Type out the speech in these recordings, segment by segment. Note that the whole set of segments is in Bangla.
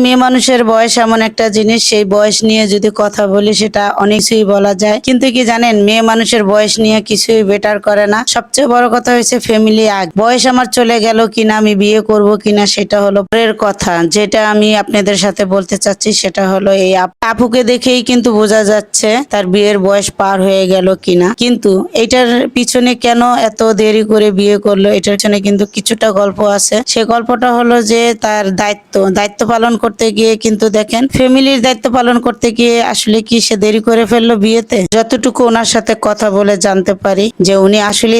মেয়ে মানুষের বয়স এমন একটা জিনিস, সেই বয়স নিয়ে যদি কথা বলি সেটা অনেক কিছুই বলা যায়, কিন্তু কি জানেন মেয়ে মানুষের বয়স নিয়ে কিছুই বেটার করে না। সবচেয়ে বড় কথা হয়েছে ফ্যামিলি। বয়স আমার চলে গেল কিনা, আমি বিয়ে করব কিনা, সেটা হলো পরের কথা। যেটা আমি আপনাদের সাথে বলতে চাচ্ছি সেটা হলো এই আপুকে দেখেই কিন্তু বোঝা যাচ্ছে তার বিয়ের বয়স পার হয়ে গেল কিনা। কিন্তু এটার পিছনে কেন এত দেরি করে বিয়ে করলো, এটার পিছনে কিন্তু কিছুটা গল্প আছে। সে গল্পটা হলো যে তার দায়িত্ব পালন করতে গিয়ে কিন্তু দেখেন ফ্যামিলির দায়িত্ব পালন করতে গিয়ে আসলে কি সে দেরি করে ফেললো বিয়েতে। যতটুকু ওনার সাথে কথা বলে জানতে পারি যে উনি আসলে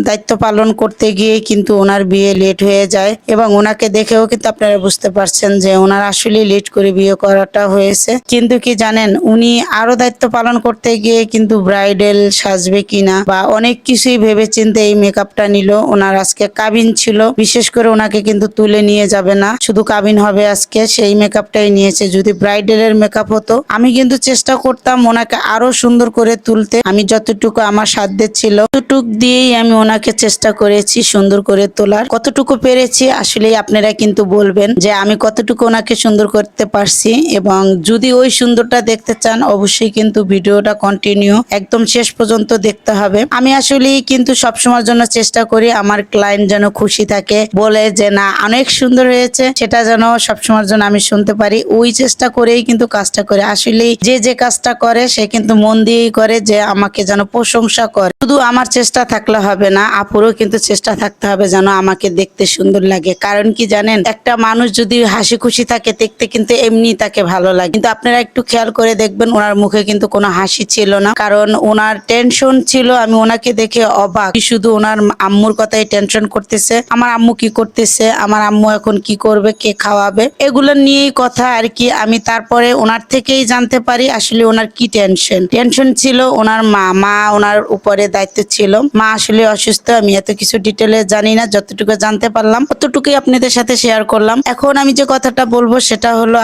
দায়িত্ব পালন করতে গিয়ে কিন্তু ওনার বিয়ে লেট হয়ে যায়, এবং ওনাকে দেখেও কিন্তু আপনারা বুঝতে পারছেন যে ওনার আসলে লেট করে বিয়ে করাটা হয়েছে। কিন্তু কি জানেন উনি আরো দায়িত্ব পালন করতে গিয়ে কিন্তু ব্রাইডাল সাজবে কিনা বা অনেক কিছুই ভেবে চিন্তে এই মেকআপটা নিল। ওনার আজকে কাবিন ছিল, বিশেষ করে ওনাকে কিন্তু তুলে নিয়ে যাবে না, শুধু কাবিন হবে আজকে, সেই মেকআপটাই নিয়েছে। যদি ব্রাইডালের মেকআপ হতো আমি কিন্তু চেষ্টা করতাম ওনাকে আরো সুন্দর করে তুলতে। আমি যতটুকু আমার সাধ্যের ছিল ততটুক দিয়েই আমি ওনাকে চেষ্টা করেছি সুন্দর করে তোলার। কতটুকু পেরেছি আসলে আপনারা কিন্তু বলবেন যে আমি কতটুকু ওনাকে সুন্দর করতে পারছি। এবং যদি ওই সুন্দরটা দেখতে চান অবশ্যই কিন্তু ভিডিওটা কন্টিনিউ একদম শেষ পর্যন্ত দেখতে হবে। আমি আসলে কিন্তু সবসময়ের জন্য চেষ্টা করি আমার ক্লায়েন্ট যেন খুশি থাকে, বলে যে না অনেক সুন্দর হয়েছে, সেটা যেন সবসময়ের জন্য আমি শুনতে পারি। ওই চেষ্টা করেই কিন্তু কাজটা করে। আসলে যে কাজটা করে সে কিন্তু মন দিয়েই করে, যে আমাকে যেন প্রশংসা করে। শুধু আমার চেষ্টা থাকলে হবে না, আপুরও কিন্তু চেষ্টা থাকতে হবে যেন আমাকে দেখতে সুন্দর লাগে। কারণ কি জানেন একটা মানুষ যদি হাসি খুশি থাকে দেখতে কিন্তু এমনি তাকে ভালো লাগে। কিন্তু আপনারা একটু খেয়াল করে দেখবেন ওনার মুখে কিন্তু কোনো হাসি ছিল না, কারণ ওনার টেনশন ছিল। আমি ওনাকে দেখে অবাক, শুধু ওনার আম্মুর কথাই টেনশন করতেছে, আমার আম্মু কি করতেছে, আমার আম্মু এখন কি করবে, কে খাওয়াবে, এগুলো নিয়েই কথা আর কি। আমি তারপরে ওনার থেকেই জানতে পারি আসলে ওনার কি টেনশন ছিল। ওনার মা ওনার উপরে দায়িত্ব ছিল, মা আসলে অসুস্থ। আমি এত কিছু ডিটেলে জানি না, যতটুকু জানতে পারলাম ততটুকুই আপনাদের সাথে শেয়ার করলাম। এখন আমি যে কথাটা বলবো সেটা হলো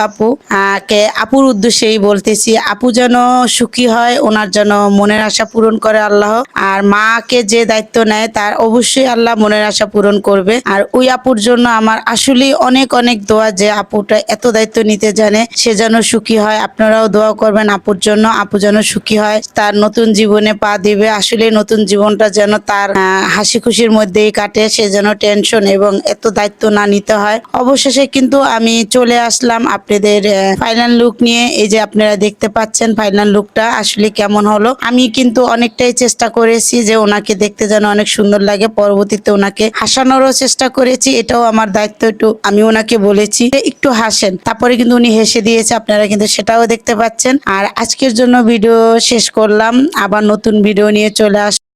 আপুর উদ্দেশ্যেই বলতেছি। আপু যেন সুখী হয়, ওনার যেন মনের আশা পূরণ করে আল্লাহ। আর মাকে যে দায়িত্ব নেয় তার অবশ্যই আল্লাহ মনের আশা পূরণ করবে। আর ওই আপুর জন্য আমার আসলে অনেক অনেক দোয়া, যে আপুটা এত দায়িত্ব নিতে জানে, সে যেন সুখী হয়। আপনারাও দোয়া করবেন আপুর জন্য, আপু যেন সুখী হয়, তার নতুন জীবনে পা দিবে। আসলে নতুন জীবনটা যেন তার হাসি খুশির মধ্যেই কাটে, সে যেন টেনশন এবং এত দায়িত্ব না নিতে হয়। অবশেষে কিন্তু আমি চলে আসলাম আপনাদের ফাইনাল লুক নিয়ে। এই যে আপনারা দেখতে পাচ্ছেন ফাইনাল লুকটা আসলে কেমন হলো। আমি কিন্তু অনেকটাই চেষ্টা করেছি যে ওনাকে দেখতে যেন অনেক সুন্দর লাগে, পরবর্তীতে ওনাকে হাসানোরও চেষ্টা করেছি, এটাও আমার দায়িত্ব। একটু আমি ওনাকে বলেছি যে একটু হাসেন, তারপরে কিন্তু উনি হেসে দিয়েছে, আপনারা কিন্তু সেটাও দেখতে পাচ্ছেন। আর আজকের জন্য ভিডিও শেষ করলাম, আবার নতুন ভিডিও নিয়ে চলে আস।